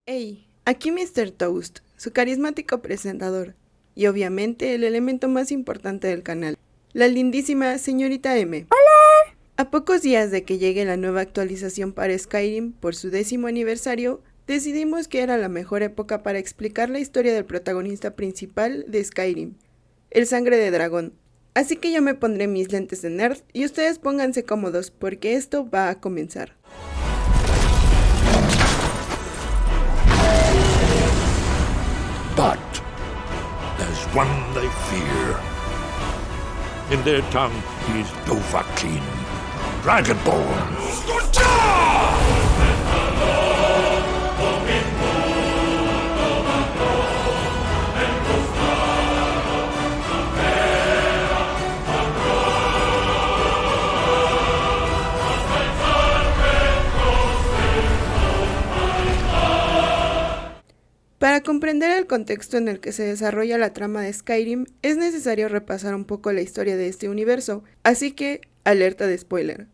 Hey, aquí Mr. Toast, su carismático presentador, y obviamente el elemento más importante del canal, la lindísima señorita M. ¡Hola! A pocos días de que llegue la nueva actualización para Skyrim por su 10º aniversario, decidimos que era la mejor época para explicar la historia del protagonista principal de Skyrim, el Sangre de Dragón. Así que yo me pondré mis lentes de nerd y ustedes pónganse cómodos porque esto va a comenzar. But there's one they fear. In their tongue, he's Dovahkiin, Dragonborn. Para comprender el contexto en el que se desarrolla la trama de Skyrim, es necesario repasar un poco la historia de este universo, así que, alerta de spoiler.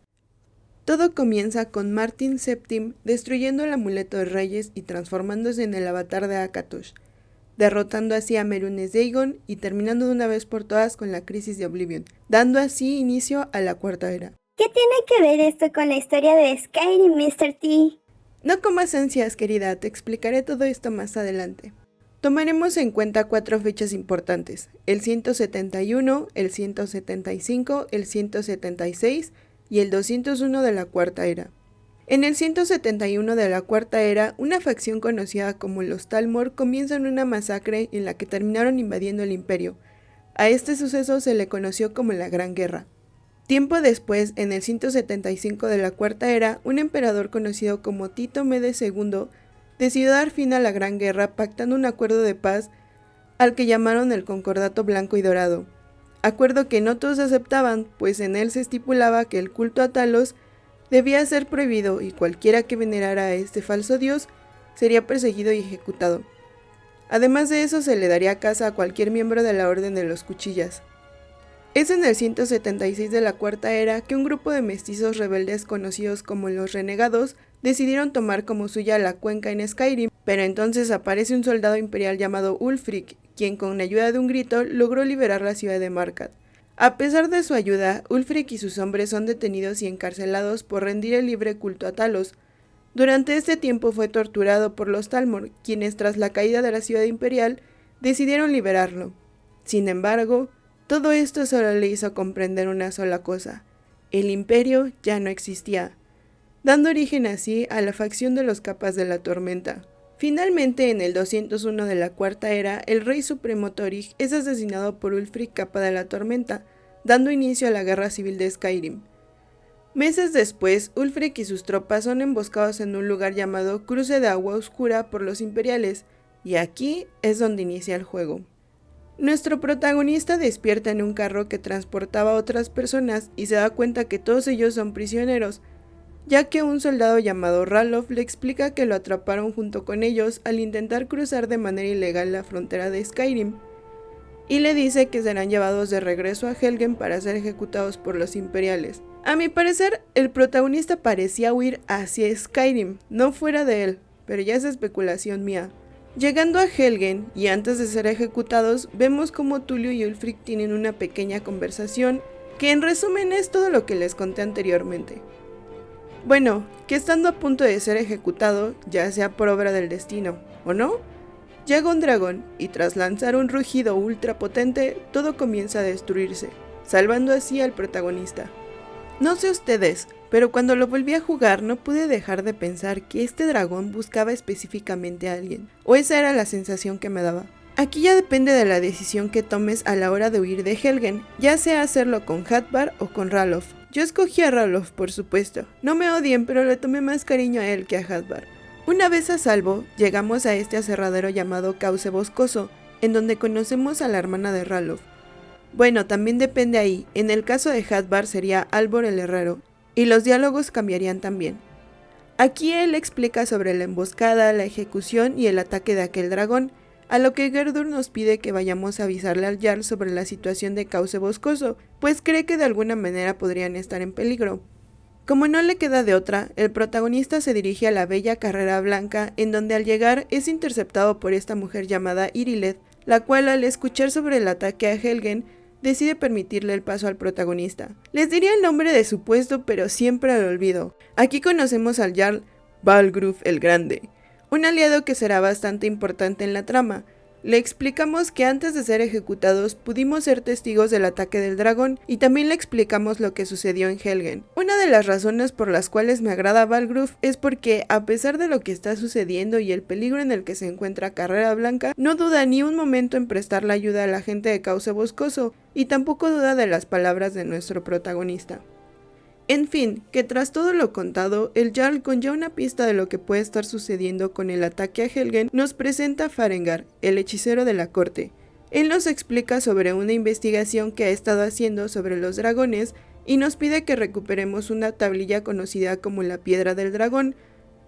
Todo comienza con Martin Septim destruyendo el amuleto de reyes y transformándose en el avatar de Akatosh, derrotando así a Mehrunes Dagon y terminando de una vez por todas con la crisis de Oblivion, dando así inicio a la Cuarta Era. ¿Qué tiene que ver esto con la historia de Skyrim, Mr. T? No comas ansias, querida, te explicaré todo esto más adelante. Tomaremos en cuenta 4 fechas importantes, el 171, el 175, el 176 y el 201 de la Cuarta Era. En el 171 de la Cuarta Era, una facción conocida como los Talmor comienzan una masacre en la que terminaron invadiendo el imperio. A este suceso se le conoció como la Gran Guerra. Tiempo después, en el 175 de la Cuarta Era, un emperador conocido como Tito Mede II decidió dar fin a la Gran Guerra pactando un acuerdo de paz al que llamaron el Concordato Blanco y Dorado. Acuerdo que no todos aceptaban, pues en él se estipulaba que el culto a Talos debía ser prohibido y cualquiera que venerara a este falso dios sería perseguido y ejecutado. Además de eso, se le daría caza a cualquier miembro de la Orden de los Cuchillas. Es en el 176 de la Cuarta Era que un grupo de mestizos rebeldes conocidos como los Renegados decidieron tomar como suya la cuenca en Skyrim, pero entonces aparece un soldado imperial llamado Ulfric, quien con ayuda de un grito logró liberar la ciudad de Markarth. A pesar de su ayuda, Ulfric y sus hombres son detenidos y encarcelados por rendir el libre culto a Talos. Durante este tiempo fue torturado por los Talmor, quienes tras la caída de la ciudad imperial decidieron liberarlo. Sin embargo, todo esto solo le hizo comprender una sola cosa: el imperio ya no existía, dando origen así a la facción de los Capas de la Tormenta. Finalmente, en el 201 de la Cuarta Era, el rey supremo Thorig es asesinado por Ulfric Capa de la Tormenta, dando inicio a la Guerra Civil de Skyrim. Meses después, Ulfric y sus tropas son emboscados en un lugar llamado Cruce de Agua Oscura por los imperiales, y aquí es donde inicia el juego. Nuestro protagonista despierta en un carro que transportaba a otras personas y se da cuenta que todos ellos son prisioneros, ya que un soldado llamado Ralof le explica que lo atraparon junto con ellos al intentar cruzar de manera ilegal la frontera de Skyrim, y le dice que serán llevados de regreso a Helgen para ser ejecutados por los imperiales. A mi parecer, el protagonista parecía huir hacia Skyrim, no fuera de él, pero ya es especulación mía. Llegando a Helgen, y antes de ser ejecutados, vemos cómo Tulio y Ulfric tienen una pequeña conversación, que en resumen es todo lo que les conté anteriormente. Bueno, que estando a punto de ser ejecutado, ya sea por obra del destino, ¿o no? Llega un dragón, y tras lanzar un rugido ultra potente, todo comienza a destruirse, salvando así al protagonista. No sé ustedes, pero cuando lo volví a jugar no pude dejar de pensar que este dragón buscaba específicamente a alguien, o esa era la sensación que me daba. Aquí ya depende de la decisión que tomes a la hora de huir de Helgen, ya sea hacerlo con Hadvar o con Ralof. Yo escogí a Ralof, por supuesto. No me odien, pero le tomé más cariño a él que a Hadvar. Una vez a salvo, llegamos a este aserradero llamado Cauce Boscoso, en donde conocemos a la hermana de Ralof. Bueno, también depende ahí. En el caso de Hadvar sería Albor el Herrero, y los diálogos cambiarían también. Aquí él explica sobre la emboscada, la ejecución y el ataque de aquel dragón, a lo que Gerdur nos pide que vayamos a avisarle al Jarl sobre la situación de Cauce Boscoso, pues cree que de alguna manera podrían estar en peligro. Como no le queda de otra, el protagonista se dirige a la bella Carrera Blanca, en donde al llegar es interceptado por esta mujer llamada Irileth, la cual al escuchar sobre el ataque a Helgen, decide permitirle el paso al protagonista. Les diría el nombre de su puesto, pero siempre lo olvido. Aquí conocemos al Jarl Balgruuf el Grande, un aliado que será bastante importante en la trama. Le explicamos que antes de ser ejecutados pudimos ser testigos del ataque del dragón y también le explicamos lo que sucedió en Helgen. Una de las razones por las cuales me agrada Balgruuf es porque, a pesar de lo que está sucediendo y el peligro en el que se encuentra Carrera Blanca, no duda ni un momento en prestar la ayuda a la gente de Cauce Boscoso y tampoco duda de las palabras de nuestro protagonista. En fin, que tras todo lo contado, el Jarl, con ya una pista de lo que puede estar sucediendo con el ataque a Helgen, nos presenta a Farengar, el hechicero de la corte. Él nos explica sobre una investigación que ha estado haciendo sobre los dragones y nos pide que recuperemos una tablilla conocida como la Piedra del Dragón.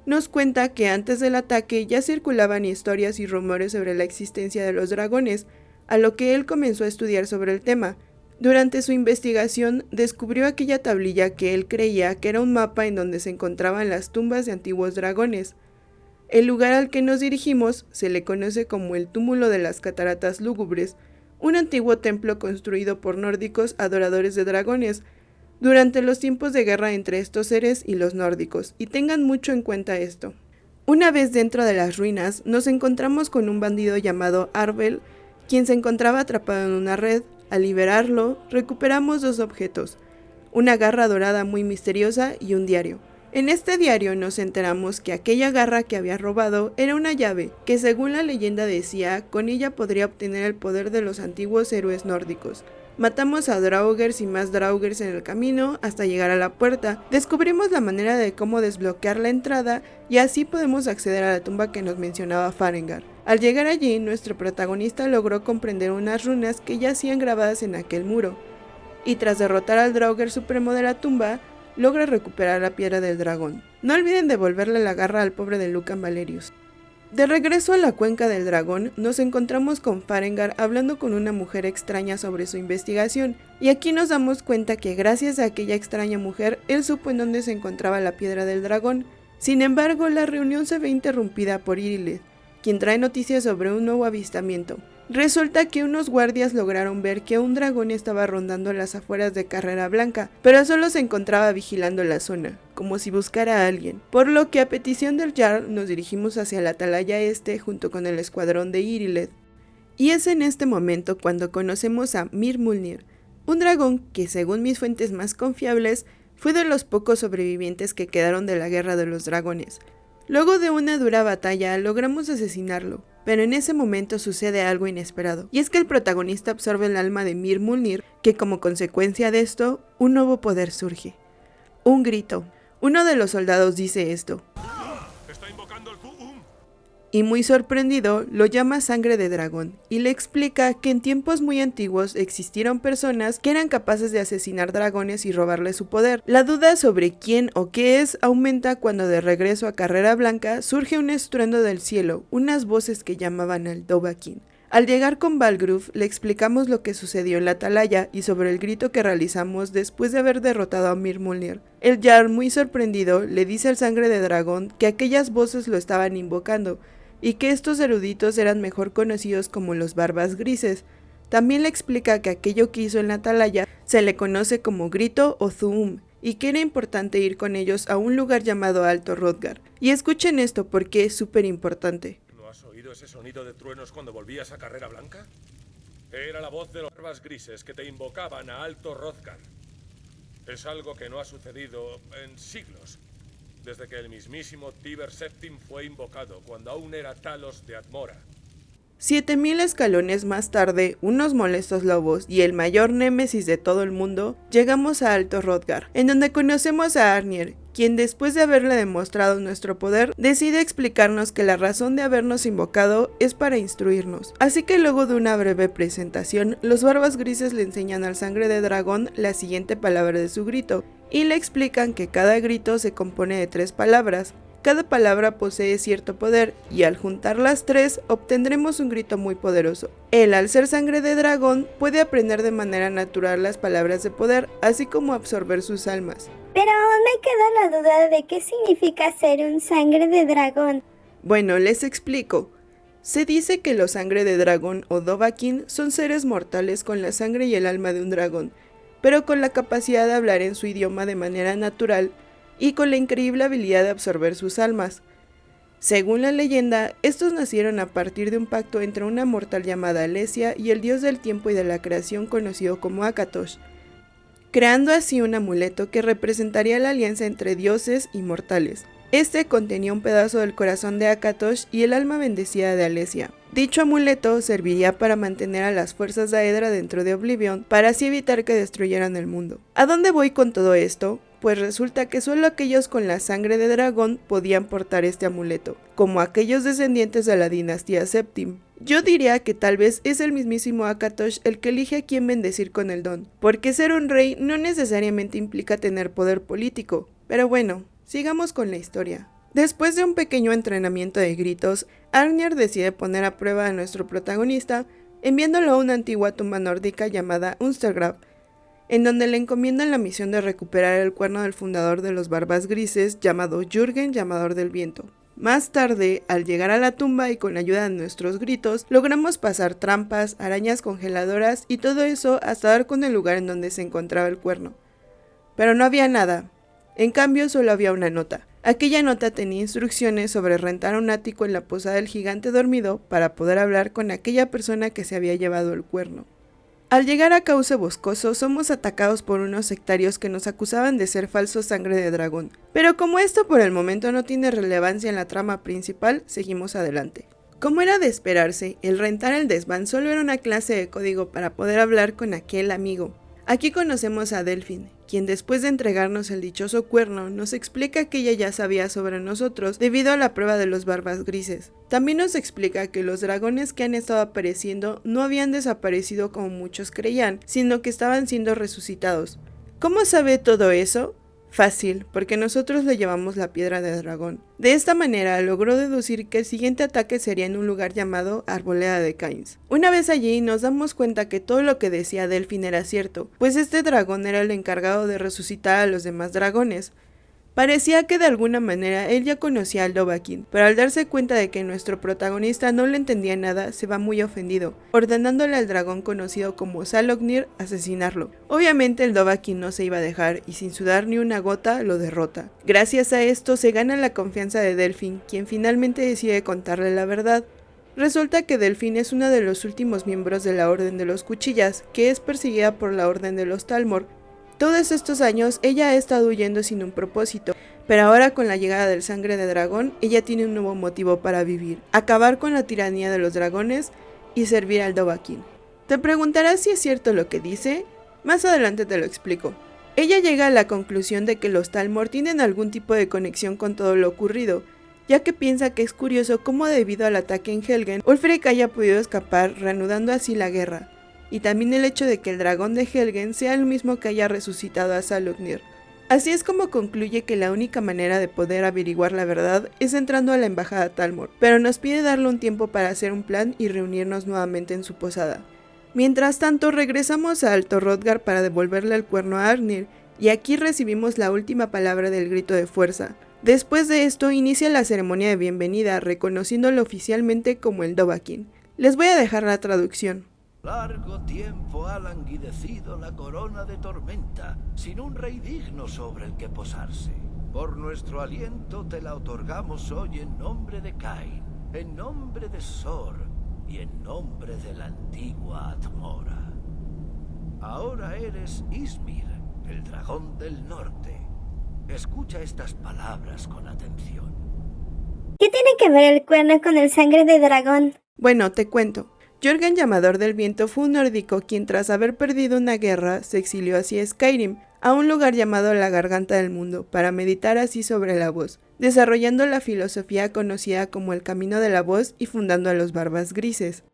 Nos cuenta que antes del ataque ya circulaban historias y rumores sobre la existencia de los dragones, a lo que él comenzó a estudiar sobre el tema. Durante su investigación descubrió aquella tablilla que él creía que era un mapa en donde se encontraban las tumbas de antiguos dragones. El lugar al que nos dirigimos se le conoce como el Túmulo de las Cataratas Lúgubres, un antiguo templo construido por nórdicos adoradores de dragones durante los tiempos de guerra entre estos seres y los nórdicos, y tengan mucho en cuenta esto. Una vez dentro de las ruinas nos encontramos con un bandido llamado Arvel, quien se encontraba atrapado en una red. Al liberarlo, recuperamos dos objetos, una garra dorada muy misteriosa y un diario. En este diario nos enteramos que aquella garra que había robado era una llave, que según la leyenda decía, con ella podría obtener el poder de los antiguos héroes nórdicos. Matamos a Draugrs y más Draugrs en el camino hasta llegar a la puerta, descubrimos la manera de cómo desbloquear la entrada y así podemos acceder a la tumba que nos mencionaba Farengar. Al llegar allí, nuestro protagonista logró comprender unas runas que yacían grabadas en aquel muro, y tras derrotar al Draugr supremo de la tumba, logra recuperar la piedra del dragón. No olviden devolverle la garra al pobre de Lucan Valerius. De regreso a la cuenca del dragón, nos encontramos con Farengar hablando con una mujer extraña sobre su investigación, y aquí nos damos cuenta que gracias a aquella extraña mujer, él supo en dónde se encontraba la piedra del dragón. Sin embargo, la reunión se ve interrumpida por Irileth, quien trae noticias sobre un nuevo avistamiento. Resulta que unos guardias lograron ver que un dragón estaba rondando las afueras de Carrera Blanca, pero solo se encontraba vigilando la zona, como si buscara a alguien, por lo que a petición del Jarl nos dirigimos hacia la atalaya este junto con el escuadrón de Irileth. Y es en este momento cuando conocemos a Mirmulnir, un dragón que según mis fuentes más confiables fue de los pocos sobrevivientes que quedaron de la guerra de los dragones. Luego de una dura batalla logramos asesinarlo, pero en ese momento sucede algo inesperado, y es que el protagonista absorbe el alma de Mirmulnir, que como consecuencia de esto, un nuevo poder surge. Un grito. Uno de los soldados dice esto, Está invocando el Thu'um. y muy sorprendido lo llama sangre de dragón, y le explica que en tiempos muy antiguos existieron personas que eran capaces de asesinar dragones y robarles su poder. La duda sobre quién o qué es aumenta cuando de regreso a Carrera Blanca surge un estruendo del cielo, unas voces que llamaban al Dovahkiin. Al llegar con Balgruuf le explicamos lo que sucedió en la atalaya y sobre el grito que realizamos después de haber derrotado a Mirmulnir. El Jarl, muy sorprendido, le dice al sangre de dragón que aquellas voces lo estaban invocando, y que estos eruditos eran mejor conocidos como los Barbas Grises. También le explica que aquello que hizo en la atalaya se le conoce como grito o Thu'um, y que era importante ir con ellos a un lugar llamado Alto Hrothgar. Y escuchen esto porque es súper importante. ¿No has oído ese sonido de truenos cuando volvías a Carrera Blanca? Era la voz de los Barbas Grises que te invocaban a Alto Hrothgar. Es algo que no ha sucedido en siglos. Desde que el mismísimo Tiber VII fue invocado, cuando aún era Talos de Admora. 7000 escalones más tarde, unos molestos lobos y el mayor némesis de todo el mundo, llegamos a Alto Hrothgar, en donde conocemos a Arnier, quien después de haberle demostrado nuestro poder, decide explicarnos que la razón de habernos invocado es para instruirnos. Así que luego de una breve presentación, los Barbas Grises le enseñan al sangre de dragón la siguiente palabra de su grito, y le explican que cada grito se compone de 3 palabras. Cada palabra posee cierto poder y al juntar las tres obtendremos un grito muy poderoso. Él, al ser sangre de dragón, puede aprender de manera natural las palabras de poder, así como absorber sus almas. Pero me queda la duda de qué significa ser un sangre de dragón. Bueno, les explico. Se dice que los sangre de dragón o Dovahkiin son seres mortales con la sangre y el alma de un dragón, pero con la capacidad de hablar en su idioma de manera natural y con la increíble habilidad de absorber sus almas. Según la leyenda, estos nacieron a partir de un pacto entre una mortal llamada Alesia y el dios del tiempo y de la creación conocido como Akatosh, creando así un amuleto que representaría la alianza entre dioses y mortales. Este contenía un pedazo del corazón de Akatosh y el alma bendecida de Alesia. Dicho amuleto serviría para mantener a las fuerzas Daedra dentro de Oblivion, para así evitar que destruyeran el mundo. ¿A dónde voy con todo esto? Pues resulta que solo aquellos con la sangre de dragón podían portar este amuleto, como aquellos descendientes de la dinastía Septim. Yo diría que tal vez es el mismísimo Akatosh el que elige a quién bendecir con el don, porque ser un rey no necesariamente implica tener poder político. Pero bueno, sigamos con la historia. Después de un pequeño entrenamiento de gritos, Arnir decide poner a prueba a nuestro protagonista, enviándolo a una antigua tumba nórdica llamada Unstergraf, en donde le encomiendan la misión de recuperar el cuerno del fundador de los Barbas Grises, llamado Jürgen, llamador del viento. Más tarde, al llegar a la tumba y con la ayuda de nuestros gritos, logramos pasar trampas, arañas congeladoras y todo eso hasta dar con el lugar en donde se encontraba el cuerno. Pero no había nada. En cambio, solo había una nota. Aquella nota tenía instrucciones sobre rentar un ático en la posada del gigante dormido para poder hablar con aquella persona que se había llevado el cuerno. Al llegar a Cauce Boscoso, somos atacados por unos sectarios que nos acusaban de ser falsos sangre de dragón. Pero como esto por el momento no tiene relevancia en la trama principal, seguimos adelante. Como era de esperarse, el rentar el desván solo era una clase de código para poder hablar con aquel amigo. Aquí conocemos a Delfin, quien después de entregarnos el dichoso cuerno, nos explica que ella ya sabía sobre nosotros debido a la prueba de los Barbas Grises. También nos explica que los dragones que han estado apareciendo no habían desaparecido como muchos creían, sino que estaban siendo resucitados. ¿Cómo sabe todo eso? Fácil, porque nosotros le llevamos la piedra de dragón. De esta manera logró deducir que el siguiente ataque sería en un lugar llamado Arboleda de Cains. Una vez allí nos damos cuenta que todo lo que decía Delfin era cierto, pues este dragón era el encargado de resucitar a los demás dragones. Parecía que de alguna manera él ya conocía al Dovahkiin, pero al darse cuenta de que nuestro protagonista no le entendía nada, se va muy ofendido, ordenándole al dragón conocido como Salognir asesinarlo. Obviamente el Dovahkiin no se iba a dejar y sin sudar ni una gota lo derrota. Gracias a esto se gana la confianza de Delfin, quien finalmente decide contarle la verdad. Resulta que Delfin es uno de los últimos miembros de la Orden de los Cuchillas, que es perseguida por la Orden de los Talmor. Todos estos años ella ha estado huyendo sin un propósito, pero ahora con la llegada del sangre de dragón, ella tiene un nuevo motivo para vivir, acabar con la tiranía de los dragones y servir al Dovahkiin. ¿Te preguntarás si es cierto lo que dice? Más adelante te lo explico. Ella llega a la conclusión de que los Talmor tienen algún tipo de conexión con todo lo ocurrido, ya que piensa que es curioso cómo debido al ataque en Helgen, Ulfric haya podido escapar, reanudando así la guerra. Y también el hecho de que el dragón de Helgen sea el mismo que haya resucitado a Salognir. Así es como concluye que la única manera de poder averiguar la verdad es entrando a la embajada Talmor, pero nos pide darle un tiempo para hacer un plan y reunirnos nuevamente en su posada. Mientras tanto regresamos a Alto Hrothgar para devolverle el cuerno a Arnir, y aquí recibimos la última palabra del grito de fuerza. Después de esto inicia la ceremonia de bienvenida, reconociéndolo oficialmente como el Dovahkiin. Les voy a dejar la traducción. Largo tiempo ha languidecido la corona de tormenta, sin un rey digno sobre el que posarse. Por nuestro aliento te la otorgamos hoy en nombre de Cain, en nombre de Sor y en nombre de la antigua Atmora. Ahora eres Ysmir, el dragón del norte. Escucha estas palabras con atención. ¿Qué tiene que ver el cuerno con el sangre de dragón? Bueno, te cuento. Jürgen, llamador del viento, fue un nórdico quien tras haber perdido una guerra se exilió hacia Skyrim, a un lugar llamado la Garganta del Mundo, para meditar así sobre la voz, desarrollando la filosofía conocida como el Camino de la Voz y fundando a los Barbas Grises.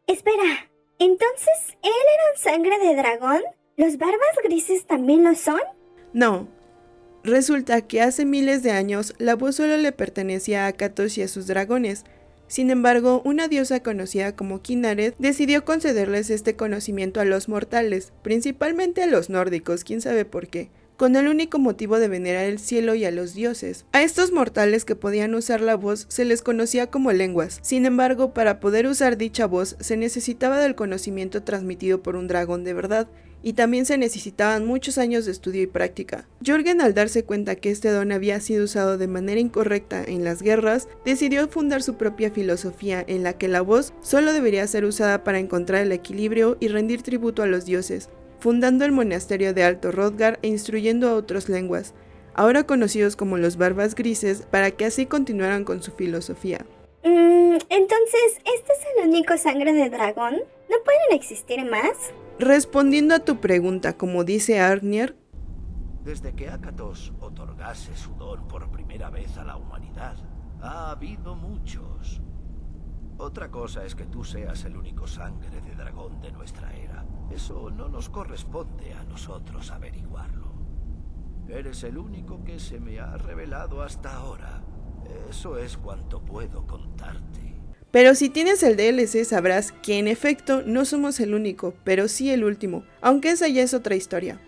Espera, ¿entonces él era un sangre de dragón? ¿Los Barbas Grises también lo son? No, Resulta que hace miles de años la voz solo le pertenecía a Katosh y a sus dragones. Sin embargo, una diosa conocida como Kynareth decidió concederles este conocimiento a los mortales, principalmente a los nórdicos, quién sabe por qué, con el único motivo de venerar el cielo y a los dioses. A estos mortales que podían usar la voz se les conocía como lenguas. Sin embargo, para poder usar dicha voz se necesitaba del conocimiento transmitido por un dragón de verdad, y también se necesitaban muchos años de estudio y práctica. Jörgen, al darse cuenta que este don había sido usado de manera incorrecta en las guerras, decidió fundar su propia filosofía en la que la voz solo debería ser usada para encontrar el equilibrio y rendir tributo a los dioses, fundando el monasterio de Alto Hrothgar e instruyendo a otras lenguas, ahora conocidos como los Barbas Grises, para que así continuaran con su filosofía. Entonces, ¿este es el único sangre de dragón? ¿No pueden existir más? Respondiendo a tu pregunta, como dice Arnir, desde que Akatosh otorgase su don por primera vez a la humanidad, ha habido muchos. Otra cosa es que tú seas el único sangre de dragón de nuestra era. Eso no nos corresponde a nosotros averiguarlo. Eres el único que se me ha revelado hasta ahora. Eso es cuanto puedo contarte. Pero si tienes el DLC sabrás que en efecto no somos el único, pero sí el último, aunque esa ya es otra historia.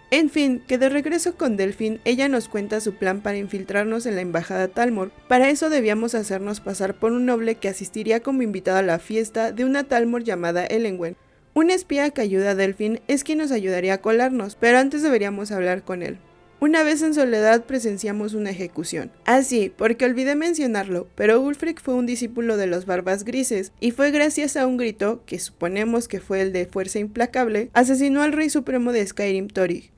En fin, que de regreso con Delphine, ella nos cuenta su plan para infiltrarnos en la embajada Talmor. Para eso debíamos hacernos pasar por un noble que asistiría como invitado a la fiesta de una Talmor llamada Elenwen. Un espía que ayuda a Delphine es quien nos ayudaría a colarnos, pero antes deberíamos hablar con él. Una vez en soledad presenciamos una ejecución. Ah sí, porque olvidé mencionarlo, pero Ulfric fue un discípulo de los Barbas Grises, y fue gracias a un grito, que suponemos que fue el de Fuerza Implacable, asesinó al rey supremo de Skyrim, Thorig.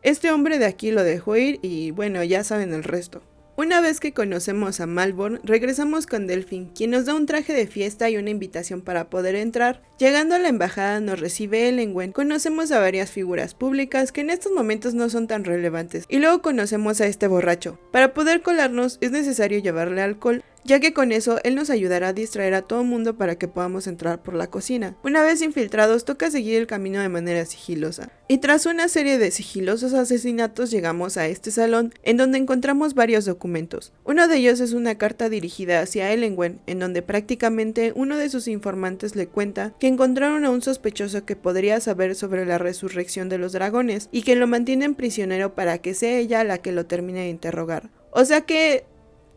Este hombre de aquí lo dejó ir y bueno, ya saben el resto. Una vez que conocemos a Malborn, regresamos con Delphine, quien nos da un traje de fiesta y una invitación para poder entrar. Llegando a la embajada nos recibe Elenwen, conocemos a varias figuras públicas que en estos momentos no son tan relevantes, y luego conocemos a este borracho. Para poder colarnos es necesario llevarle alcohol, ya que con eso él nos ayudará a distraer a todo mundo para que podamos entrar por la cocina. Una vez infiltrados toca seguir el camino de manera sigilosa, y tras una serie de sigilosos asesinatos llegamos a este salón, en donde encontramos varios documentos. Uno de ellos es una carta dirigida hacia Elenwen, en donde prácticamente uno de sus informantes le cuenta que encontraron a un sospechoso que podría saber sobre la resurrección de los dragones, y que lo mantienen prisionero para que sea ella la que lo termine de interrogar. O sea que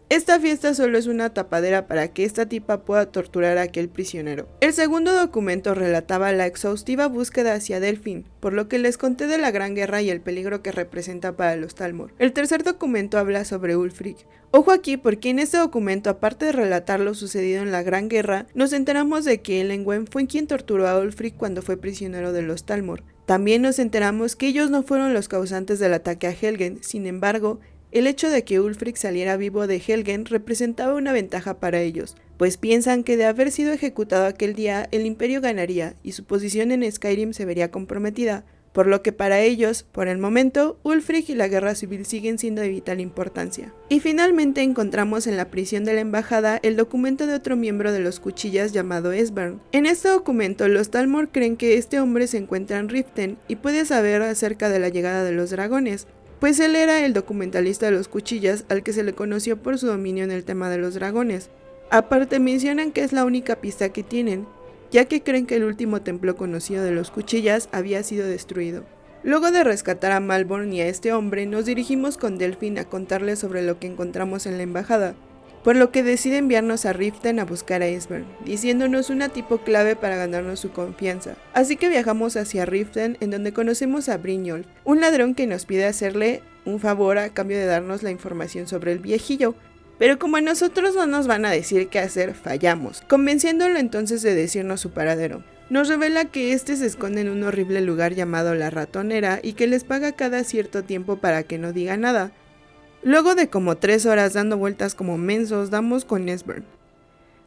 esta fiesta solo es una tapadera para que esta tipa pueda torturar a aquel prisionero. El segundo documento relataba la exhaustiva búsqueda hacia Delphine, por lo que les conté de la gran guerra y el peligro que representa para los Talmor. El tercer documento habla sobre Ulfric. Ojo aquí porque en este documento, aparte de relatar lo sucedido en la gran guerra, nos enteramos de que Elenwen fue quien torturó a Ulfric cuando fue prisionero de los Talmor. También nos enteramos que ellos no fueron los causantes del ataque a Helgen, sin embargo, el hecho de que Ulfric saliera vivo de Helgen representaba una ventaja para ellos, pues piensan que de haber sido ejecutado aquel día, el imperio ganaría y su posición en Skyrim se vería comprometida, por lo que para ellos, por el momento, Ulfric y la guerra civil siguen siendo de vital importancia. Y finalmente encontramos en la prisión de la embajada el documento de otro miembro de los Cuchillas llamado Esbern. En este documento, los Talmor creen que este hombre se encuentra en Riften y puede saber acerca de la llegada de los dragones, pues él era el documentalista de los Cuchillas al que se le conoció por su dominio en el tema de los dragones. Aparte mencionan que es la única pista que tienen, ya que creen que el último templo conocido de los Cuchillas había sido destruido. Luego de rescatar a Malborn y a este hombre, nos dirigimos con Delphine a contarle sobre lo que encontramos en la embajada, por lo que decide enviarnos a Riften a buscar a Esbern, diciéndonos una tipo clave para ganarnos su confianza. Así que viajamos hacia Riften, en donde conocemos a Brynjolf, un ladrón que nos pide hacerle un favor a cambio de darnos la información sobre el viejillo. Pero como a nosotros no nos van a decir qué hacer, fallamos, convenciéndolo entonces de decirnos su paradero. Nos revela que este se esconde en un horrible lugar llamado La Ratonera y que les paga cada cierto tiempo para que no diga nada. Luego de como 3 horas dando vueltas como mensos, damos con Esbern.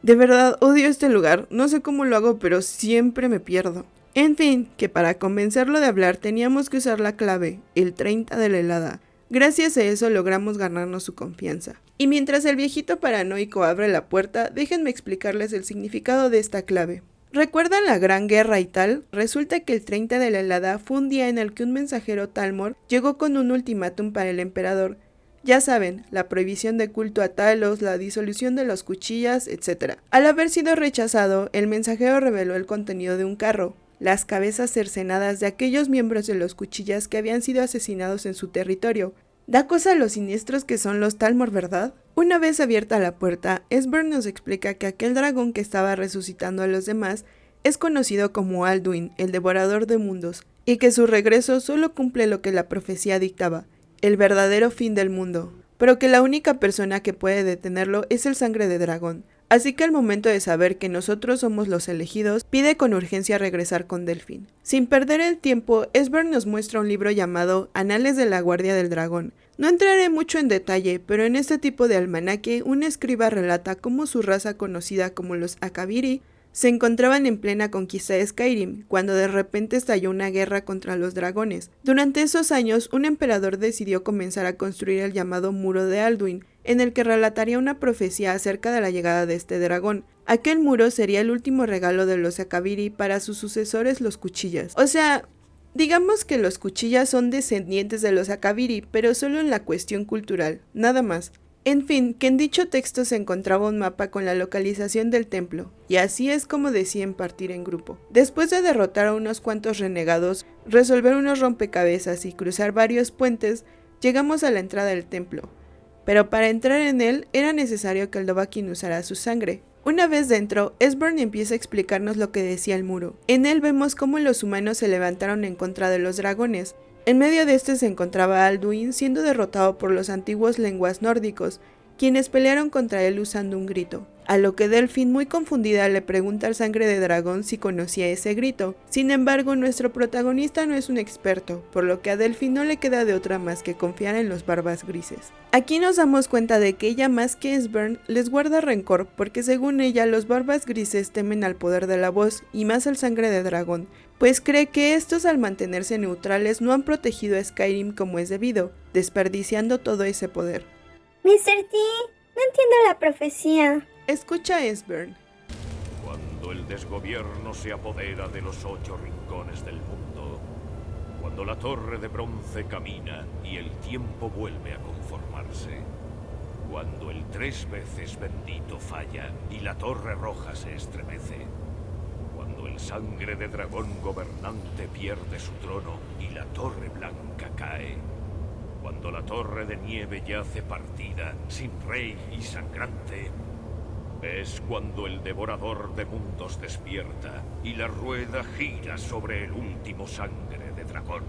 De verdad odio este lugar, no sé cómo lo hago, pero siempre me pierdo. En fin, que para convencerlo de hablar teníamos que usar la clave, el 30 de la helada. Gracias a eso logramos ganarnos su confianza. Y mientras el viejito paranoico abre la puerta, déjenme explicarles el significado de esta clave. ¿Recuerdan la Gran Guerra y tal? Resulta que el 30 de la helada fue un día en el que un mensajero Talmor llegó con un ultimátum para el emperador. Ya saben, la prohibición de culto a Talos, la disolución de los cuchillas, etc. Al haber sido rechazado, el mensajero reveló el contenido de un carro, las cabezas cercenadas de aquellos miembros de los cuchillas que habían sido asesinados en su territorio. Da cosa a los siniestros que son los Talmor, ¿verdad? Una vez abierta la puerta, Esbern nos explica que aquel dragón que estaba resucitando a los demás es conocido como Alduin, el devorador de mundos, y que su regreso solo cumple lo que la profecía dictaba, el verdadero fin del mundo, pero que la única persona que puede detenerlo es el sangre de dragón. Así que al momento de saber que nosotros somos los elegidos, pide con urgencia regresar con Delfín. Sin perder el tiempo, Esbern nos muestra un libro llamado Anales de la Guardia del Dragón. No entraré mucho en detalle, pero en este tipo de almanaque, un escriba relata cómo su raza conocida como los Akaviri se encontraban en plena conquista de Skyrim, cuando de repente estalló una guerra contra los dragones. Durante esos años, un emperador decidió comenzar a construir el llamado Muro de Alduin, en el que relataría una profecía acerca de la llegada de este dragón. Aquel muro sería el último regalo de los Akaviri para sus sucesores los Cuchillas. O sea, digamos que los Cuchillas son descendientes de los Akaviri, pero solo en la cuestión cultural, nada más. En fin, que en dicho texto se encontraba un mapa con la localización del templo, y así es como deciden partir en grupo. Después de derrotar a unos cuantos renegados, resolver unos rompecabezas y cruzar varios puentes, llegamos a la entrada del templo. Pero para entrar en él, era necesario que el Dovahkiin usara su sangre. Una vez dentro, Esbern empieza a explicarnos lo que decía el muro. En él vemos cómo los humanos se levantaron en contra de los dragones. En medio de este se encontraba Alduin siendo derrotado por los antiguos lenguas nórdicos, quienes pelearon contra él usando un grito. A lo que Delfín, muy confundida, le pregunta al sangre de dragón si conocía ese grito. Sin embargo, nuestro protagonista no es un experto, por lo que a Delfín no le queda de otra más que confiar en los barbas grises. Aquí nos damos cuenta de que ella, más que Esbern, les guarda rencor, porque según ella los barbas grises temen al poder de la voz y más al sangre de dragón, pues cree que estos al mantenerse neutrales no han protegido a Skyrim como es debido, desperdiciando todo ese poder. Mr. T, no entiendo la profecía. Escucha, Esbern. Cuando el desgobierno se apodera de los 8 rincones del mundo, cuando la torre de bronce camina y el tiempo vuelve a conformarse, cuando el 3 veces bendito falla y la torre roja se estremece, cuando el sangre de dragón gobernante pierde su trono y la torre blanca cae, cuando la torre de nieve yace partida, sin rey y sangrante, es cuando el devorador de mundos despierta y la rueda gira sobre el último sangre de dragón.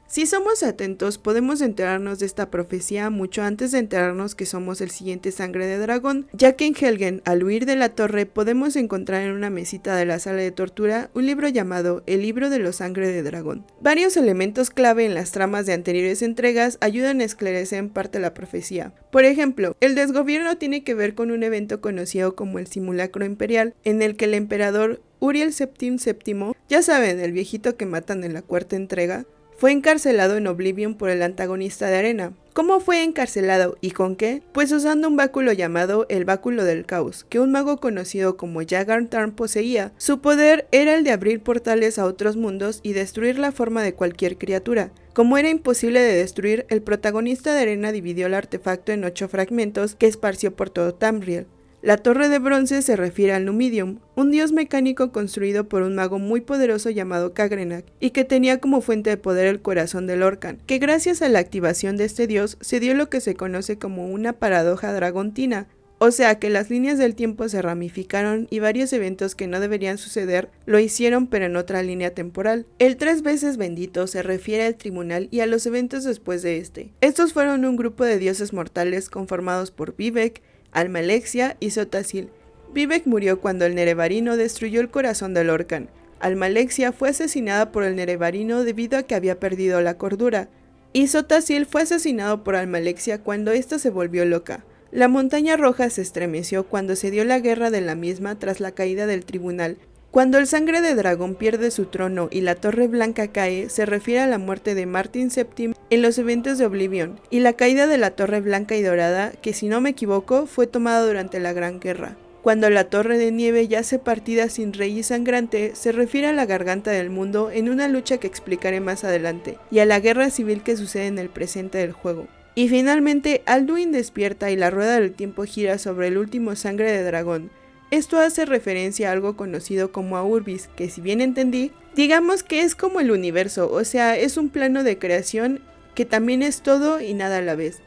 Si somos atentos, podemos enterarnos de esta profecía mucho antes de enterarnos que somos el siguiente sangre de dragón, ya que en Helgen, al huir de la torre, podemos encontrar en una mesita de la sala de tortura un libro llamado El libro de los sangre de dragón. Varios elementos clave en las tramas de anteriores entregas ayudan a esclarecer en parte la profecía. Por ejemplo, el desgobierno tiene que ver con un evento conocido como el simulacro imperial, en el que el emperador Uriel VII, ya saben, el viejito que matan en la 4ª entrega, fue encarcelado en Oblivion por el antagonista de Arena. ¿Cómo fue encarcelado y con qué? Pues usando un báculo llamado el Báculo del Caos, que un mago conocido como Jagartarn poseía. Su poder era el de abrir portales a otros mundos y destruir la forma de cualquier criatura. Como era imposible de destruir, el protagonista de Arena dividió el artefacto en 8 fragmentos que esparció por todo Tamriel. La torre de bronce se refiere al Numidium, un dios mecánico construido por un mago muy poderoso llamado Kagrenak, y que tenía como fuente de poder el corazón de Lorkhan, que gracias a la activación de este dios se dio lo que se conoce como una paradoja dragontina, o sea que las líneas del tiempo se ramificaron y varios eventos que no deberían suceder lo hicieron pero en otra línea temporal. El 3 veces bendito se refiere al tribunal y a los eventos después de este. Estos fueron un grupo de dioses mortales conformados por Vivec, Almalexia y Xotasil. Vivec murió cuando el Nerevarino destruyó el corazón de Lorkhan. Almalexia fue asesinada por el Nerevarino debido a que había perdido la cordura, y Xotasil fue asesinado por Almalexia cuando ésta se volvió loca. La montaña roja se estremeció cuando se dio la guerra de la misma tras la caída del tribunal. Cuando el sangre de dragón pierde su trono y la torre blanca cae, se refiere a la muerte de Martin VII en los eventos de Oblivion, y la caída de la torre blanca y dorada, que si no me equivoco, fue tomada durante la Gran Guerra. Cuando la Torre de Nieve yace partida sin rey y sangrante, se refiere a la garganta del mundo en una lucha que explicaré más adelante, y a la guerra civil que sucede en el presente del juego. Y finalmente, Alduin despierta y la rueda del tiempo gira sobre el último Sangre de Dragón. Esto hace referencia a algo conocido como Aurbis, que si bien entendí, digamos que es como el universo, o sea, es un plano de creación que también es todo y nada a la vez.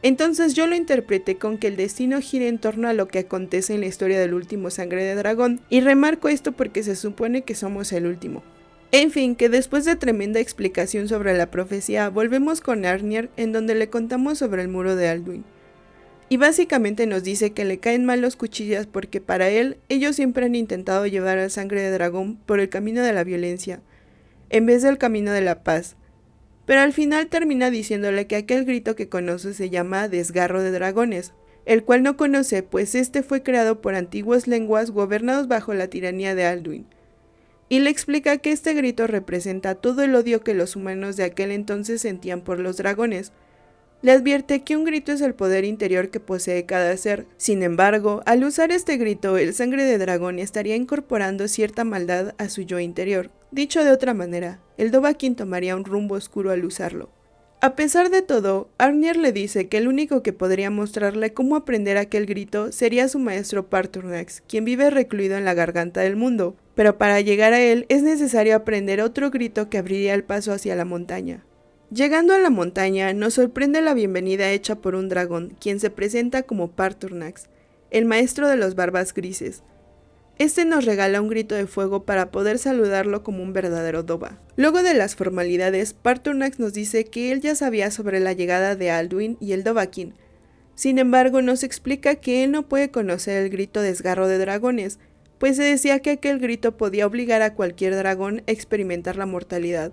Entonces yo lo interpreté con que el destino gira en torno a lo que acontece en la historia del último Sangre de Dragón, y remarco esto porque se supone que somos el último. En fin, que después de tremenda explicación sobre la profecía, volvemos con Arnir, en donde le contamos sobre el muro de Alduin. Y básicamente nos dice que le caen mal los cuchillas porque para él, ellos siempre han intentado llevar al Sangre de Dragón por el camino de la violencia, en vez del camino de la paz. Pero al final termina diciéndole que aquel grito que conoce se llama Desgarro de Dragones, el cual no conoce pues este fue creado por antiguas lenguas gobernados bajo la tiranía de Alduin. Y le explica que este grito representa todo el odio que los humanos de aquel entonces sentían por los dragones. Le advierte que un grito es el poder interior que posee cada ser. Sin embargo, al usar este grito, el Sangre de Dragón estaría incorporando cierta maldad a su yo interior. Dicho de otra manera, el Dovahkiin tomaría un rumbo oscuro al usarlo. A pesar de todo, Arnir le dice que el único que podría mostrarle cómo aprender aquel grito sería su maestro Paarthurnax, quien vive recluido en la garganta del mundo, pero para llegar a él es necesario aprender otro grito que abriría el paso hacia la montaña. Llegando a la montaña, nos sorprende la bienvenida hecha por un dragón, quien se presenta como Paarthurnax, el maestro de los barbas grises. Este nos regala un grito de fuego para poder saludarlo como un verdadero Dova. Luego de las formalidades, Paarthurnax nos dice que él ya sabía sobre la llegada de Alduin y el Dovahkiin. Sin embargo, nos explica que él no puede conocer el grito Desgarro de Dragones, pues se decía que aquel grito podía obligar a cualquier dragón a experimentar la mortalidad,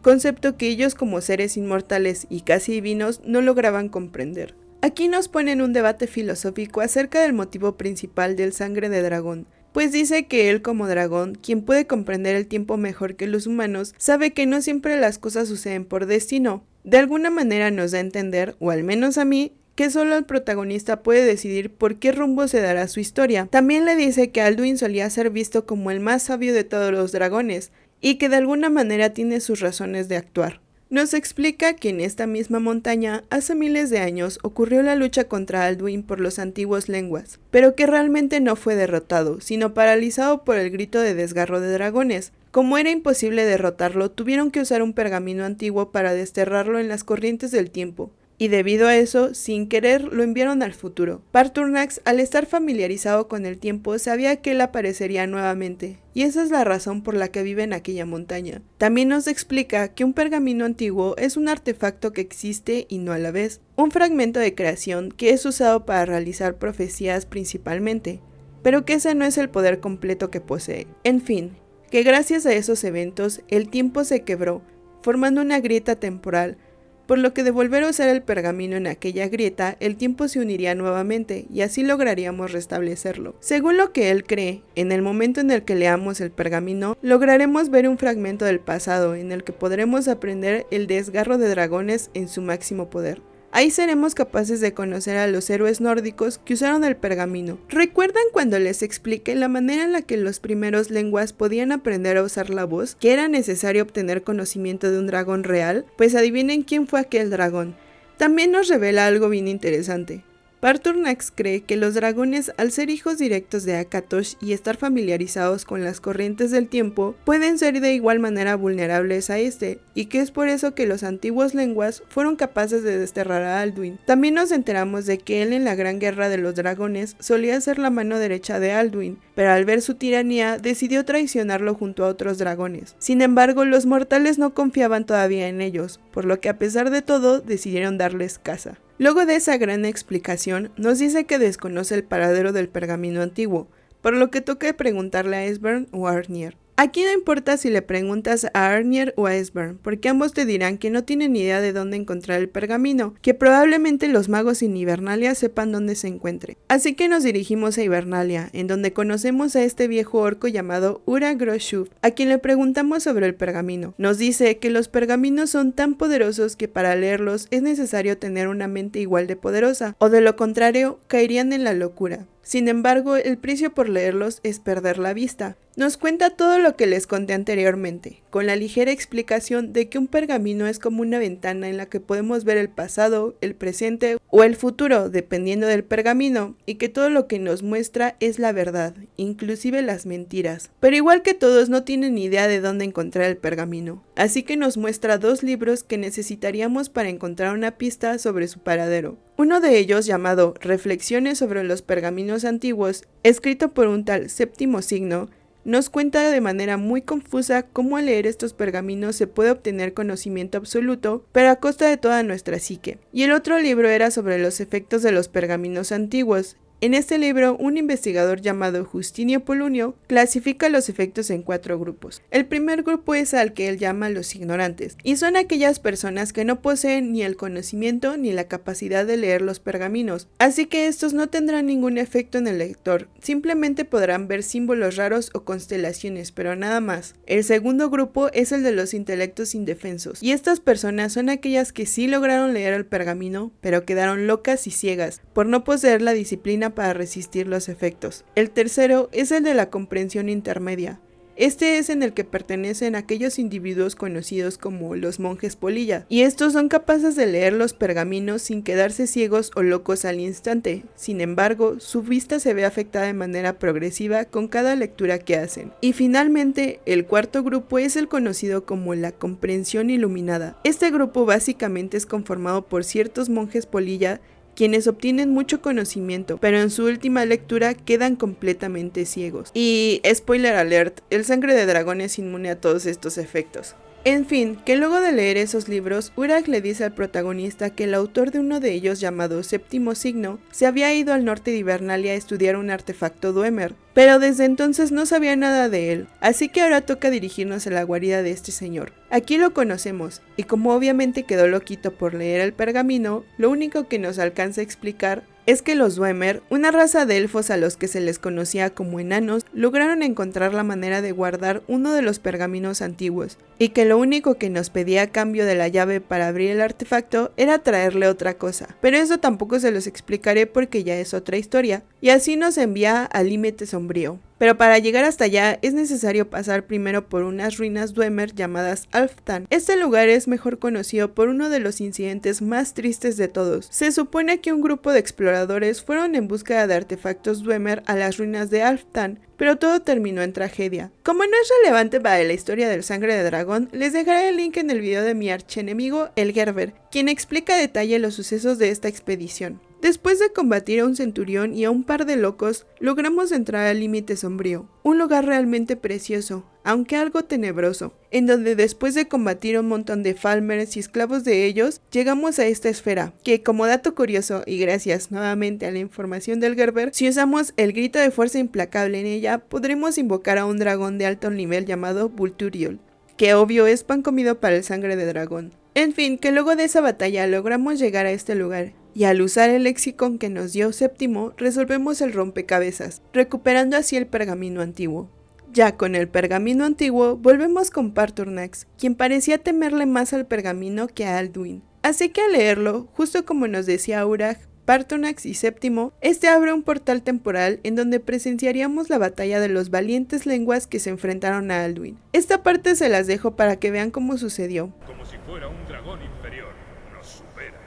concepto que ellos como seres inmortales y casi divinos no lograban comprender. Aquí nos ponen un debate filosófico acerca del motivo principal del Sangre de Dragón, pues dice que él como dragón, quien puede comprender el tiempo mejor que los humanos, sabe que no siempre las cosas suceden por destino. De alguna manera nos da a entender, o al menos a mí, que solo el protagonista puede decidir por qué rumbo se dará su historia. También le dice que Alduin solía ser visto como el más sabio de todos los dragones, y que de alguna manera tiene sus razones de actuar. Nos explica que en esta misma montaña, hace miles de años, ocurrió la lucha contra Alduin por los antiguos lenguas, pero que realmente no fue derrotado, sino paralizado por el grito de Desgarro de Dragones. Como era imposible derrotarlo, tuvieron que usar un pergamino antiguo para desterrarlo en las corrientes del tiempo. Y debido a eso, sin querer, lo enviaron al futuro. Paarthurnax, al estar familiarizado con el tiempo, sabía que él aparecería nuevamente, y esa es la razón por la que vive en aquella montaña. También nos explica que un pergamino antiguo es un artefacto que existe y no a la vez, un fragmento de creación que es usado para realizar profecías principalmente, pero que ese no es el poder completo que posee. En fin, que gracias a esos eventos, el tiempo se quebró, formando una grieta temporal, por lo que de volver a usar el pergamino en aquella grieta, el tiempo se uniría nuevamente y así lograríamos restablecerlo. Según lo que él cree, en el momento en el que leamos el pergamino, lograremos ver un fragmento del pasado en el que podremos aprender el desgarro de dragones en su máximo poder. Ahí seremos capaces de conocer a los héroes nórdicos que usaron el pergamino. ¿Recuerdan cuando les expliqué la manera en la que los primeros lenguas podían aprender a usar la voz? ¿Que era necesario obtener conocimiento de un dragón real? Pues adivinen quién fue aquel dragón. También nos revela algo bien interesante. Paarthurnax cree que los dragones, al ser hijos directos de Akatosh y estar familiarizados con las corrientes del tiempo, pueden ser de igual manera vulnerables a este, y que es por eso que los antiguos lenguas fueron capaces de desterrar a Alduin. También nos enteramos de que él en la Gran Guerra de los Dragones solía ser la mano derecha de Alduin, pero al ver su tiranía decidió traicionarlo junto a otros dragones. Sin embargo, los mortales no confiaban todavía en ellos, por lo que a pesar de todo decidieron darles caza. Luego de esa gran explicación, nos dice que desconoce el paradero del pergamino antiguo, por lo que toca preguntarle a Esbern o a Arnir. Aquí no importa si le preguntas a Arnir o a Esbern, porque ambos te dirán que no tienen ni idea de dónde encontrar el pergamino, que probablemente los magos en Hibernalia sepan dónde se encuentre. Así que nos dirigimos a Hibernalia, en donde conocemos a este viejo orco llamado Ura Groshuv, a quien le preguntamos sobre el pergamino. Nos dice que los pergaminos son tan poderosos que para leerlos es necesario tener una mente igual de poderosa, o de lo contrario caerían en la locura. Sin embargo, el precio por leerlos es perder la vista. Nos cuenta todo lo que les conté anteriormente, con la ligera explicación de que un pergamino es como una ventana en la que podemos ver el pasado, el presente o el futuro, dependiendo del pergamino, y que todo lo que nos muestra es la verdad, inclusive las mentiras. Pero igual que todos no tienen idea de dónde encontrar el pergamino, así que nos muestra 2 libros que necesitaríamos para encontrar una pista sobre su paradero. Uno de ellos, llamado Reflexiones sobre los pergaminos antiguos, escrito por un tal Séptimo Signo, nos cuenta de manera muy confusa cómo al leer estos pergaminos se puede obtener conocimiento absoluto, pero a costa de toda nuestra psique. Y el otro libro era sobre los efectos de los pergaminos antiguos. En este libro, un investigador llamado Justinio Polunio clasifica los efectos en 4 grupos. El primer grupo es al que él llama los ignorantes, y son aquellas personas que no poseen ni el conocimiento ni la capacidad de leer los pergaminos, así que estos no tendrán ningún efecto en el lector, simplemente podrán ver símbolos raros o constelaciones, pero nada más. El segundo grupo es el de los intelectos indefensos, y estas personas son aquellas que sí lograron leer el pergamino, pero quedaron locas y ciegas, por no poseer la disciplina para resistir los efectos. El tercero es el de la comprensión intermedia. Este es en el que pertenecen aquellos individuos conocidos como los monjes polilla, y estos son capaces de leer los pergaminos sin quedarse ciegos o locos al instante. Sin embargo, su vista se ve afectada de manera progresiva con cada lectura que hacen. Y finalmente, el cuarto grupo es el conocido como la comprensión iluminada. Este grupo básicamente es conformado por ciertos monjes polilla quienes obtienen mucho conocimiento, pero en su última lectura quedan completamente ciegos. Y, spoiler alert, el Sangre de Dragón es inmune a todos estos efectos. En fin, que luego de leer esos libros, Urag le dice al protagonista que el autor de uno de ellos, llamado Séptimo Signo, se había ido al norte de Hibernalia a estudiar un artefacto Dwemer, pero desde entonces no sabía nada de él, así que ahora toca dirigirnos a la guarida de este señor. Aquí lo conocemos, y como obviamente quedó loquito por leer el pergamino, lo único que nos alcanza a explicar es que los Dwemer, una raza de elfos a los que se les conocía como enanos, lograron encontrar la manera de guardar uno de los pergaminos antiguos, y que lo único que nos pedía a cambio de la llave para abrir el artefacto era traerle otra cosa, pero eso tampoco se los explicaré porque ya es otra historia, y así nos envía al límite sombrío. Pero para llegar hasta allá es necesario pasar primero por unas ruinas Dwemer llamadas Alftan. Este lugar es mejor conocido por uno de los incidentes más tristes de todos. Se supone que un grupo de exploradores fueron en búsqueda de artefactos Dwemer a las ruinas de Alftan, pero todo terminó en tragedia. Como no es relevante para la historia del Sangre de Dragón, les dejaré el link en el video de mi archienemigo, el Gerber, quien explica a detalle los sucesos de esta expedición. Después de combatir a un centurión y a un par de locos, logramos entrar al límite sombrío, un lugar realmente precioso, aunque algo tenebroso, en donde después de combatir a un montón de falmers y esclavos de ellos, llegamos a esta esfera, que como dato curioso, y gracias nuevamente a la información del Gerber, si usamos el grito de fuerza implacable en ella, podremos invocar a un dragón de alto nivel llamado Vulturiol, que obvio es pan comido para el Sangre de Dragón. En fin, que luego de esa batalla logramos llegar a este lugar, y al usar el lexicon que nos dio Séptimo, resolvemos el rompecabezas, recuperando así el pergamino antiguo. Ya con el pergamino antiguo, volvemos con Paarthurnax, quien parecía temerle más al pergamino que a Alduin. Así que al leerlo, justo como nos decía Urag, Paarthurnax y Séptimo, este abre un portal temporal en donde presenciaríamos la batalla de los valientes lenguas que se enfrentaron a Alduin. Esta parte se las dejo para que vean cómo sucedió. Como si fuera un dragón inferior, nos supera.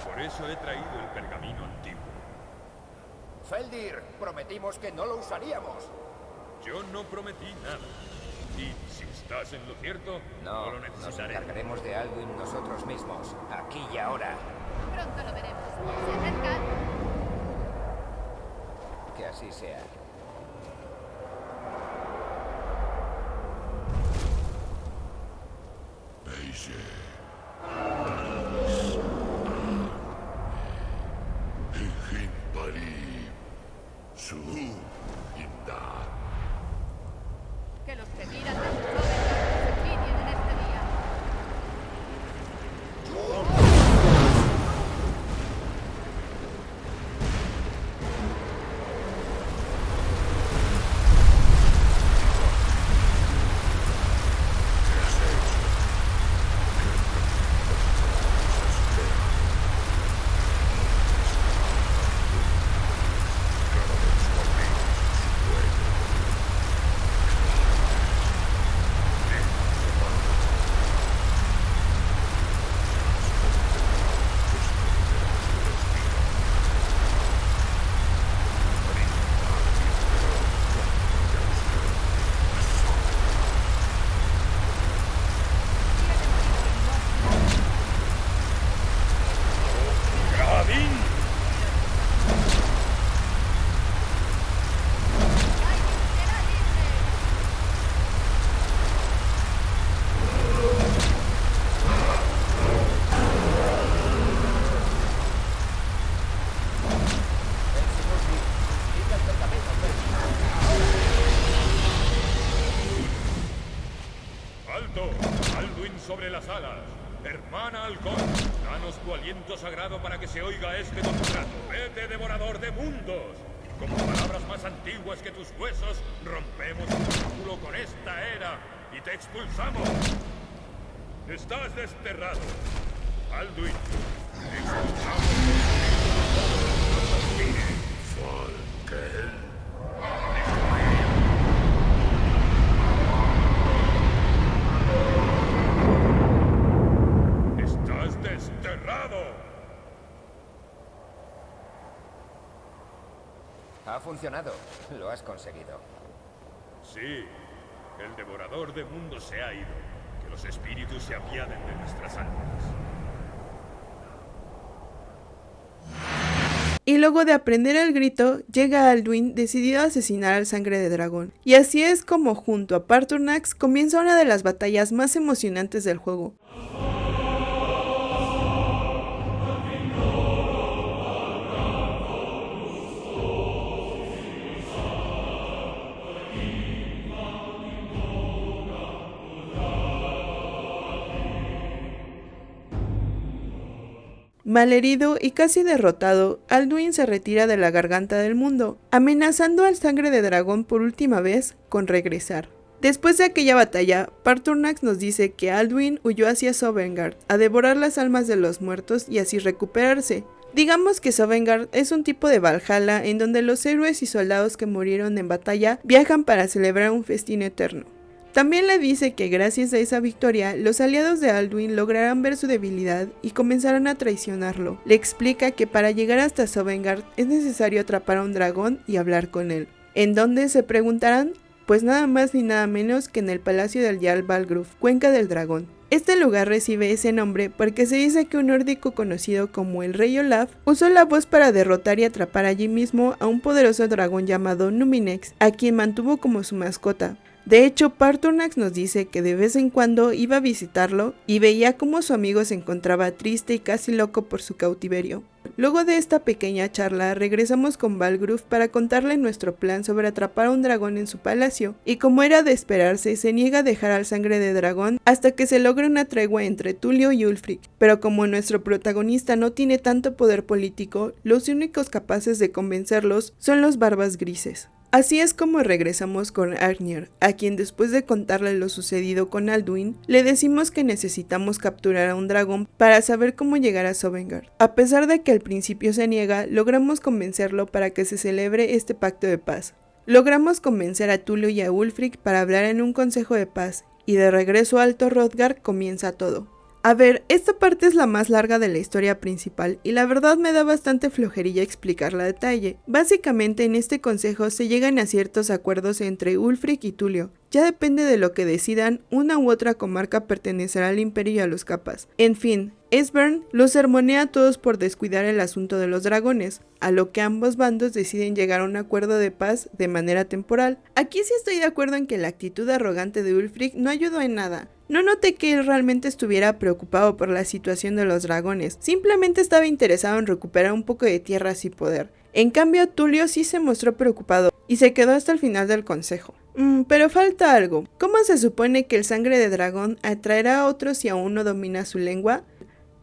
Por eso he traído el pergamino antiguo. Feldir, prometimos que no lo usaríamos. Yo no prometí nada. Y si estás en lo cierto, no lo Nos necesitaré. encargaremos de Alduin nosotros mismos, aquí y ahora. Pronto lo veremos. Se acercan. Que así sea. Que los que miran a sus jóvenes se envidien en este día. sobre las alas. Hermana halcón, danos tu aliento sagrado para que se oiga este tu trato. Vete, devorador de mundos. Con palabras más antiguas que tus huesos, rompemos un vínculo con esta era y te expulsamos. Estás desterrado. Alduin, expulsamos ¡estás desterrado! Ha funcionado. Lo has conseguido. Sí, el devorador de mundos se ha ido. Que los espíritus se apiaden de nuestras almas. Y luego de aprender el grito, llega Alduin decidido a asesinar al Sangre de Dragón. Y así es como junto a Paarthurnax comienza una de las batallas más emocionantes del juego. Malherido y casi derrotado, Alduin se retira de la garganta del mundo, amenazando al Sangre de Dragón por última vez con regresar. Después de aquella batalla, Paarthurnax nos dice que Alduin huyó hacia Sovngarde a devorar las almas de los muertos y así recuperarse. Digamos que Sovngarde es un tipo de Valhalla en donde los héroes y soldados que murieron en batalla viajan para celebrar un festín eterno. También le dice que gracias a esa victoria, los aliados de Alduin lograrán ver su debilidad y comenzarán a traicionarlo. Le explica que para llegar hasta Sovngarde es necesario atrapar a un dragón y hablar con él. ¿En dónde? Se preguntarán. Pues nada más ni nada menos que en el palacio del Jarl Balgruuf, Cuenca del Dragón. Este lugar recibe ese nombre porque se dice que un nórdico conocido como el Rey Olaf usó la voz para derrotar y atrapar allí mismo a un poderoso dragón llamado Numinex, a quien mantuvo como su mascota. De hecho, Paarthurnax nos dice que de vez en cuando iba a visitarlo y veía cómo su amigo se encontraba triste y casi loco por su cautiverio. Luego de esta pequeña charla, regresamos con Balgruuf para contarle nuestro plan sobre atrapar a un dragón en su palacio, y como era de esperarse, se niega a dejar al Sangre de Dragón hasta que se logre una tregua entre Tulio y Ulfric. Pero como nuestro protagonista no tiene tanto poder político, los únicos capaces de convencerlos son los Barbas Grises. Así es como regresamos con Arnir, a quien después de contarle lo sucedido con Alduin, le decimos que necesitamos capturar a un dragón para saber cómo llegar a Sovngarde. A pesar de que al principio se niega, logramos convencerlo para que se celebre este pacto de paz. Logramos convencer a Tulio y a Ulfric para hablar en un consejo de paz, y de regreso a Alto Hrothgar comienza todo. A ver, esta parte es la más larga de la historia principal y la verdad me da bastante flojerilla explicarla a detalle. Básicamente en este consejo se llegan a ciertos acuerdos entre Ulfric y Tulio. Ya depende de lo que decidan, una u otra comarca pertenecerá al imperio y a los capas. En fin, Esbern los sermonea a todos por descuidar el asunto de los dragones, a lo que ambos bandos deciden llegar a un acuerdo de paz de manera temporal. Aquí sí estoy de acuerdo en que la actitud arrogante de Ulfric no ayudó en nada. No noté que él realmente estuviera preocupado por la situación de los dragones, simplemente estaba interesado en recuperar un poco de tierras y poder. En cambio, Tulio sí se mostró preocupado y se quedó hasta el final del consejo. Pero falta algo. ¿Cómo se supone que el Sangre de Dragón atraerá a otros si aún no domina su lengua?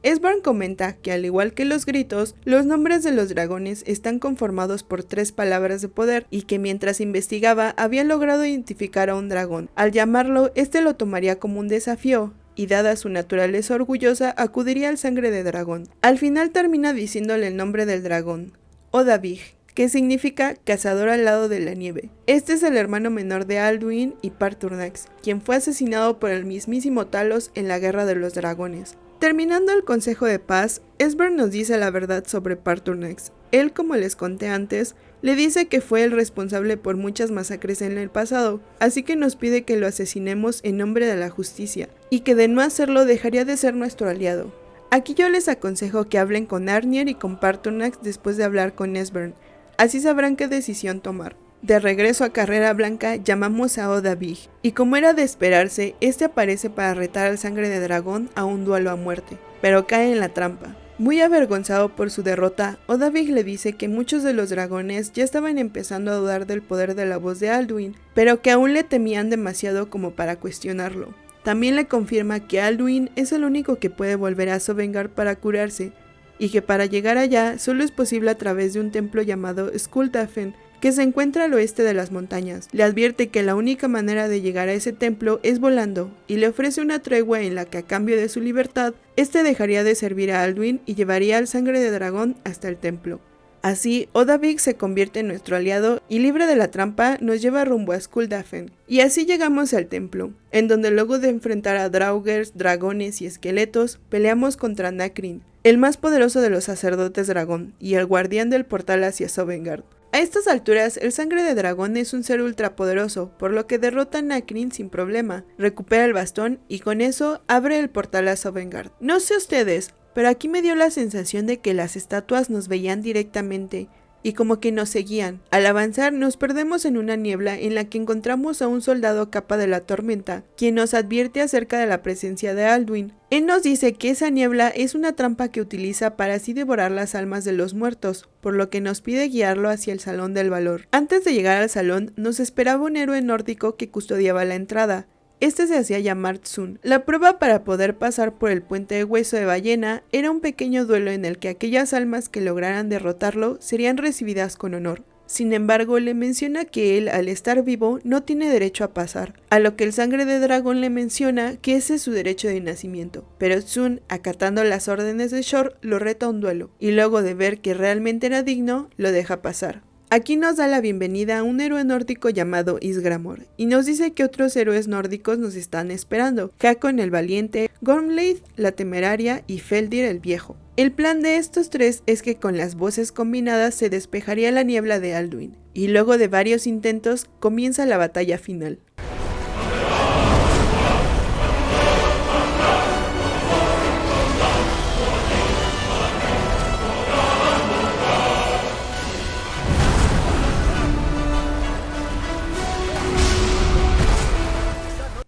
Esbern comenta que al igual que los gritos, los nombres de los dragones están conformados por 3 palabras de poder y que mientras investigaba había logrado identificar a un dragón. Al llamarlo, este lo tomaría como un desafío y dada su naturaleza orgullosa acudiría al Sangre de Dragón. Al final termina diciéndole el nombre del dragón, Odahviig, que significa cazador al lado de la nieve. Este es el hermano menor de Alduin y Paarthurnax, quien fue asesinado por el mismísimo Talos en la Guerra de los Dragones. Terminando el consejo de paz, Esbern nos dice la verdad sobre Paarthurnax. Él, como les conté antes, le dice que fue el responsable por muchas masacres en el pasado, así que nos pide que lo asesinemos en nombre de la justicia, y que de no hacerlo dejaría de ser nuestro aliado. Aquí yo les aconsejo que hablen con Arnir y con Paarthurnax después de hablar con Esbern, así sabrán qué decisión tomar. De regreso a Carrera Blanca llamamos a Odahviig, y como era de esperarse, este aparece para retar al Sangre de Dragón a un duelo a muerte, pero cae en la trampa. Muy avergonzado por su derrota, Odahviig le dice que muchos de los dragones ya estaban empezando a dudar del poder de la voz de Alduin, pero que aún le temían demasiado como para cuestionarlo. También le confirma que Alduin es el único que puede volver a Sovngarde para curarse, y que para llegar allá solo es posible a través de un templo llamado Skuldafn, que se encuentra al oeste de las montañas. Le advierte que la única manera de llegar a ese templo es volando, y le ofrece una tregua en la que a cambio de su libertad, este dejaría de servir a Alduin y llevaría al Sangre de Dragón hasta el templo. Así, Odahvick se convierte en nuestro aliado y libre de la trampa nos lleva rumbo a Skuldafn. Y así llegamos al templo, en donde luego de enfrentar a draugrs, dragones y esqueletos, peleamos contra Nahkrin, el más poderoso de los sacerdotes dragón y el guardián del portal hacia Sovngarde. A estas alturas, el Sangre de Dragón es un ser ultrapoderoso, por lo que derrota a Nahkrin sin problema, recupera el bastón y con eso abre el portal a Sovngarde. No sé ustedes, pero aquí me dio la sensación de que las estatuas nos veían directamente y como que nos seguían. Al avanzar nos perdemos en una niebla en la que encontramos a un soldado capa de la tormenta, quien nos advierte acerca de la presencia de Alduin. Él nos dice que esa niebla es una trampa que utiliza para así devorar las almas de los muertos, por lo que nos pide guiarlo hacia el Salón del Valor. Antes de llegar al salón, nos esperaba un héroe nórdico que custodiaba la entrada. Este se hacía llamar Tsun. La prueba para poder pasar por el puente de hueso de ballena era un pequeño duelo en el que aquellas almas que lograran derrotarlo serían recibidas con honor. Sin embargo, le menciona que él, al estar vivo, no tiene derecho a pasar, a lo que el Sangre de Dragón le menciona que ese es su derecho de nacimiento. Pero Tsun, acatando las órdenes de Shor, lo reta a un duelo, y luego de ver que realmente era digno, lo deja pasar. Aquí nos da la bienvenida a un héroe nórdico llamado Ysgramor, y nos dice que otros héroes nórdicos nos están esperando, Hakon el Valiente, Gormleith la Temeraria y Feldir el Viejo. El plan de estos tres es que con las voces combinadas se despejaría la niebla de Alduin, y luego de varios intentos comienza la batalla final.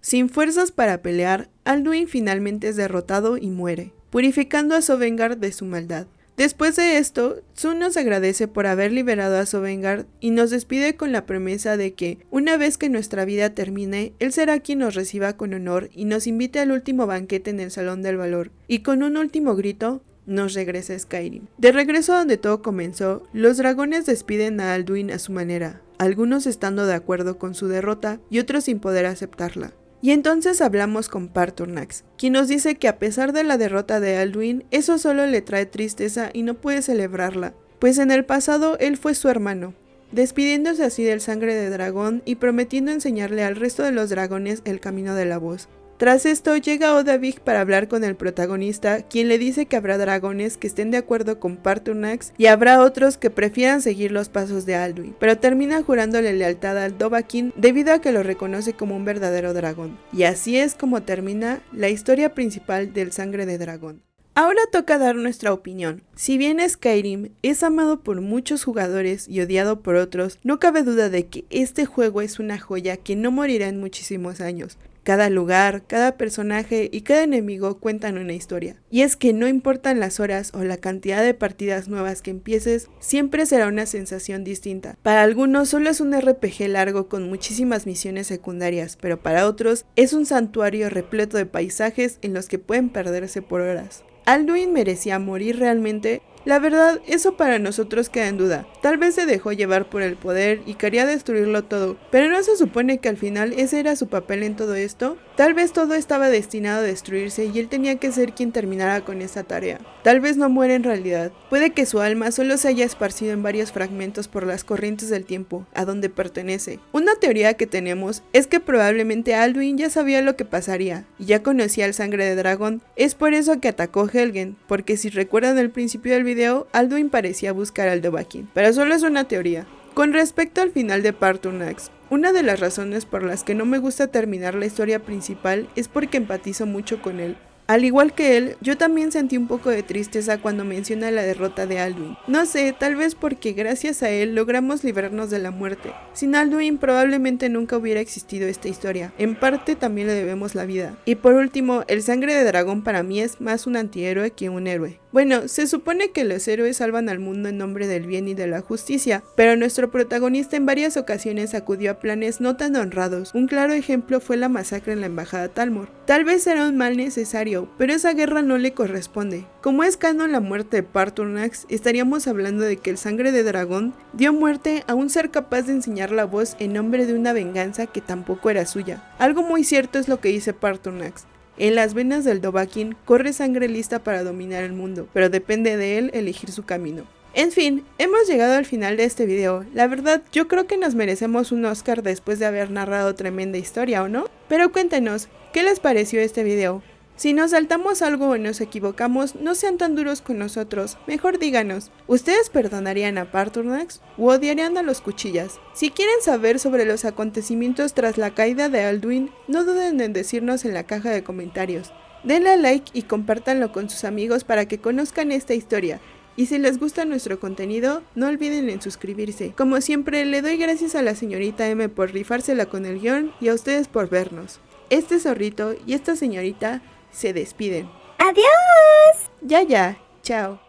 Sin fuerzas para pelear, Alduin finalmente es derrotado y muere, purificando a Sovngarde de su maldad. Después de esto, Tsun nos agradece por haber liberado a Sovngarde y nos despide con la promesa de que, una vez que nuestra vida termine, él será quien nos reciba con honor y nos invite al último banquete en el Salón del Valor, y con un último grito, nos regresa a Skyrim. De regreso a donde todo comenzó, los dragones despiden a Alduin a su manera, algunos estando de acuerdo con su derrota y otros sin poder aceptarla. Y entonces hablamos con Paarthurnax, quien nos dice que a pesar de la derrota de Alduin, eso solo le trae tristeza y no puede celebrarla, pues en el pasado él fue su hermano, despidiéndose así del Sangre de Dragón y prometiendo enseñarle al resto de los dragones el camino de la voz. Tras esto llega Odahvick para hablar con el protagonista, quien le dice que habrá dragones que estén de acuerdo con Paarthurnax y habrá otros que prefieran seguir los pasos de Alduin, pero termina jurándole lealtad al Dovahkiin debido a que lo reconoce como un verdadero dragón. Y así es como termina la historia principal del Sangre de Dragón. Ahora toca dar nuestra opinión. Si bien Skyrim es amado por muchos jugadores y odiado por otros, no cabe duda de que este juego es una joya que no morirá en muchísimos años. Cada lugar, cada personaje y cada enemigo cuentan una historia. Y es que no importan las horas o la cantidad de partidas nuevas que empieces, siempre será una sensación distinta. Para algunos solo es un RPG largo con muchísimas misiones secundarias, pero para otros es un santuario repleto de paisajes en los que pueden perderse por horas. ¿Alduin merecía morir realmente? La verdad, eso para nosotros queda en duda. Tal vez se dejó llevar por el poder y quería destruirlo todo, pero ¿no se supone que al final ese era su papel en todo esto? Tal vez todo estaba destinado a destruirse y él tenía que ser quien terminara con esa tarea. Tal vez no muere en realidad. Puede que su alma solo se haya esparcido en varios fragmentos por las corrientes del tiempo, a donde pertenece. Una teoría que tenemos es que probablemente Alduin ya sabía lo que pasaría, y ya conocía el Sangre de Dragón. Es por eso que atacó Helgen, porque si recuerdan el principio del video, Alduin parecía buscar al Dovahkiin, pero solo es una teoría. Con respecto al final de Paarthurnax, una de las razones por las que no me gusta terminar la historia principal es porque empatizo mucho con él. Al igual que él, yo también sentí un poco de tristeza cuando menciona la derrota de Alduin. No sé, tal vez porque gracias a él logramos librarnos de la muerte. Sin Alduin probablemente nunca hubiera existido esta historia. En parte también le debemos la vida. Y por último, el Sangre de Dragón para mí es más un antihéroe que un héroe. Bueno, se supone que los héroes salvan al mundo en nombre del bien y de la justicia, pero nuestro protagonista en varias ocasiones acudió a planes no tan honrados. Un claro ejemplo fue la masacre en la embajada Talmor. Tal vez era un mal necesario, pero esa guerra no le corresponde. Como es canon la muerte de Paarthurnax, estaríamos hablando de que el Sangre de Dragón dio muerte a un ser capaz de enseñar la voz en nombre de una venganza que tampoco era suya. Algo muy cierto es lo que dice Paarthurnax. En las venas del Dovahkiin corre sangre lista para dominar el mundo, pero depende de él elegir su camino. En fin, hemos llegado al final de este video. La verdad, yo creo que nos merecemos un Oscar después de haber narrado tremenda historia, ¿o no? Pero cuéntenos, ¿qué les pareció este video? Si nos saltamos algo o nos equivocamos, no sean tan duros con nosotros, mejor díganos, ¿ustedes perdonarían a Paarthurnax o odiarían a los cuchillas? Si quieren saber sobre los acontecimientos tras la caída de Alduin, no duden en decirnos en la caja de comentarios. Denle a like y compártanlo con sus amigos para que conozcan esta historia. Y si les gusta nuestro contenido, no olviden en suscribirse. Como siempre, le doy gracias a la señorita M por rifársela con el guión y a ustedes por vernos. Este zorrito y esta señorita se despiden. ¡Adiós! Ya, chao.